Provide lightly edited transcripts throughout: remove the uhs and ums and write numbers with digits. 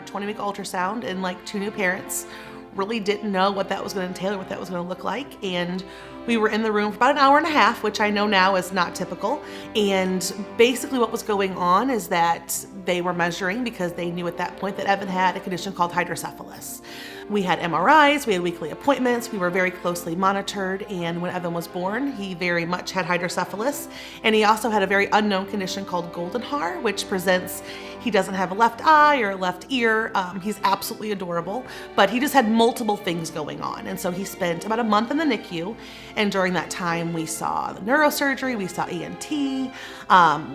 our 20-week ultrasound, and like 2 new parents, really didn't know what that was going to entail or what that was going to look like. And we were in the room for about an hour and a half, which I know now is not typical. And basically what was going on is that they were measuring, because they knew at that point that Evan had a condition called hydrocephalus. We had MRIs, we had weekly appointments, we were very closely monitored, and when Evan was born, he very much had hydrocephalus, and he also had a very unknown condition called Goldenhar, which presents, he doesn't have a left eye or a left ear. He's absolutely adorable, but he just had multiple things going on, and so he spent about a month in the NICU, and during that time we saw the neurosurgery, we saw ENT,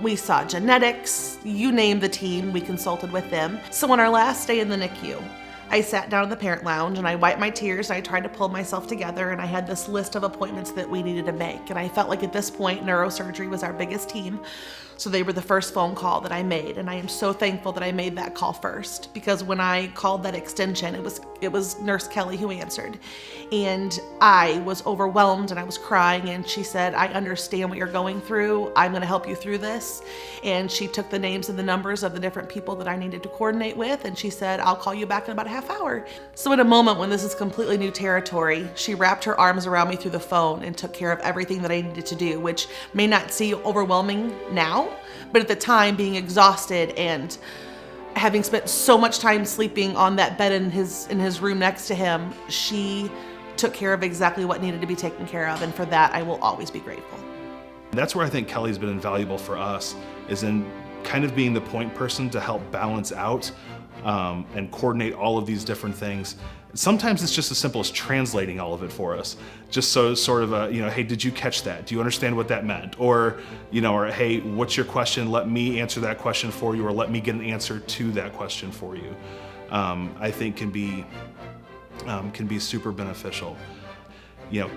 we saw genetics, you name the team, we consulted with them. So on our last day in the NICU, I sat down in the parent lounge and I wiped my tears and I tried to pull myself together, and I had this list of appointments that we needed to make. And I felt like at this point, neurosurgery was our biggest team. So they were the first phone call that I made. And I am so thankful that I made that call first, because when I called that extension, it was Nurse Kelly who answered. And I was overwhelmed and I was crying, and she said, "I understand what you're going through. I'm going to help you through this." And she took the names and the numbers of the different people that I needed to coordinate with, and she said, "I'll call you back in about a half hour." So in a moment when this is completely new territory, she wrapped her arms around me through the phone and took care of everything that I needed to do, which may not seem overwhelming now, but at the time, being exhausted and having spent so much time sleeping on that bed in his room next to him, she took care of exactly what needed to be taken care of, and for that I will always be grateful. That's where I think Kelly's been invaluable for us, is in kind of being the point person to help balance out and coordinate all of these different things. Sometimes it's just as simple as translating all of it for us. Just so sort of a, hey, did you catch that? Do you understand what that meant? Or, or hey, what's your question? Let me answer that question for you, or let me get an answer to that question for you. I think can be super beneficial.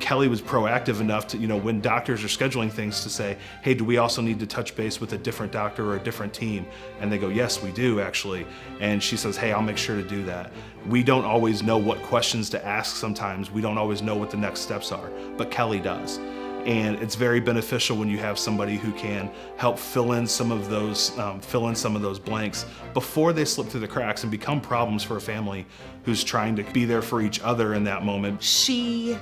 Kelly was proactive enough to, when doctors are scheduling things, to say, "Hey, do we also need to touch base with a different doctor or a different team?" And they go, "Yes, we do actually." And she says, "Hey, I'll make sure to do that." We don't always know what questions to ask sometimes. We don't always know what the next steps are, but Kelly does. And it's very beneficial when you have somebody who can help fill in some of those blanks before they slip through the cracks and become problems for a family who's trying to be there for each other in that moment. She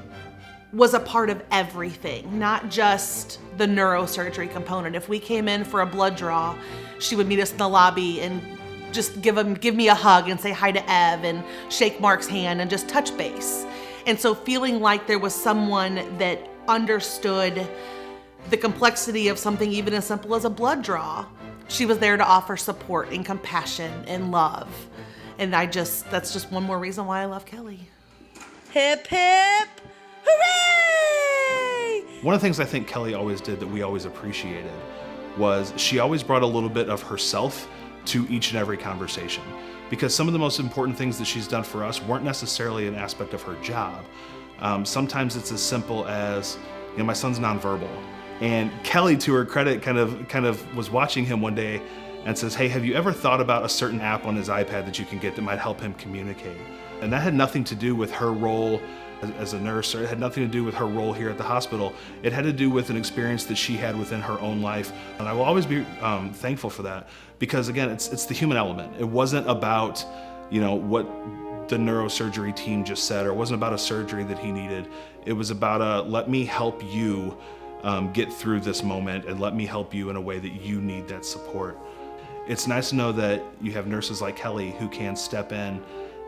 was a part of everything, not just the neurosurgery component. If we came in for a blood draw, she would meet us in the lobby and just give me a hug and say hi to Ev and shake Mark's hand and just touch base. And so feeling like there was someone that understood the complexity of something even as simple as a blood draw, she was there to offer support and compassion and love. And that's just one more reason why I love Kelly. Hip, hip, hooray! One of the things I think Kelly always did that we always appreciated was she always brought a little bit of herself to each and every conversation. Because some of the most important things that she's done for us weren't necessarily an aspect of her job. Sometimes it's as simple as, my son's nonverbal. And Kelly, to her credit, kind of was watching him one day and says, "Hey, have you ever thought about a certain app on his iPad that you can get that might help him communicate?" And that had nothing to do with her role as a nurse, or it had nothing to do with her role here at the hospital. It had to do with an experience that she had within her own life. And I will always be thankful for that, because again, it's the human element. It wasn't about, what the neurosurgery team just said, or it wasn't about a surgery that he needed. It was about let me help you get through this moment, and let me help you in a way that you need that support. It's nice to know that you have nurses like Kelly who can step in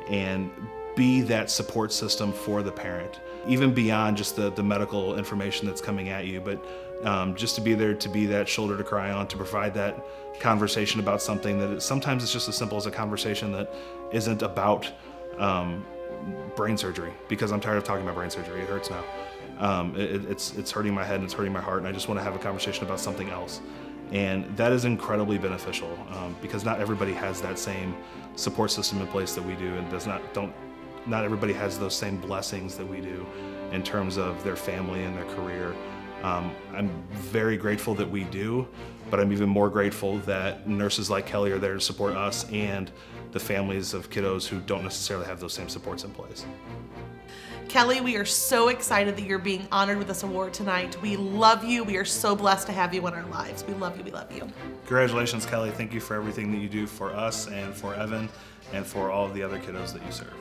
and be that support system for the parent, even beyond just the medical information that's coming at you, but just to be there, to be that shoulder to cry on, to provide that conversation about something that sometimes it's just as simple as a conversation that isn't about brain surgery, because I'm tired of talking about brain surgery. It hurts now. It's hurting my head and it's hurting my heart, and I just want to have a conversation about something else. And that is incredibly beneficial, because not everybody has that same support system in place that we do, and not everybody has those same blessings that we do in terms of their family and their career. I'm very grateful that we do, but I'm even more grateful that nurses like Kelly are there to support us and the families of kiddos who don't necessarily have those same supports in place. Kelly, we are so excited that you're being honored with this award tonight. We love you. We are so blessed to have you in our lives. We love you. We love you. Congratulations, Kelly. Thank you for everything that you do for us and for Evan and for all of the other kiddos that you serve.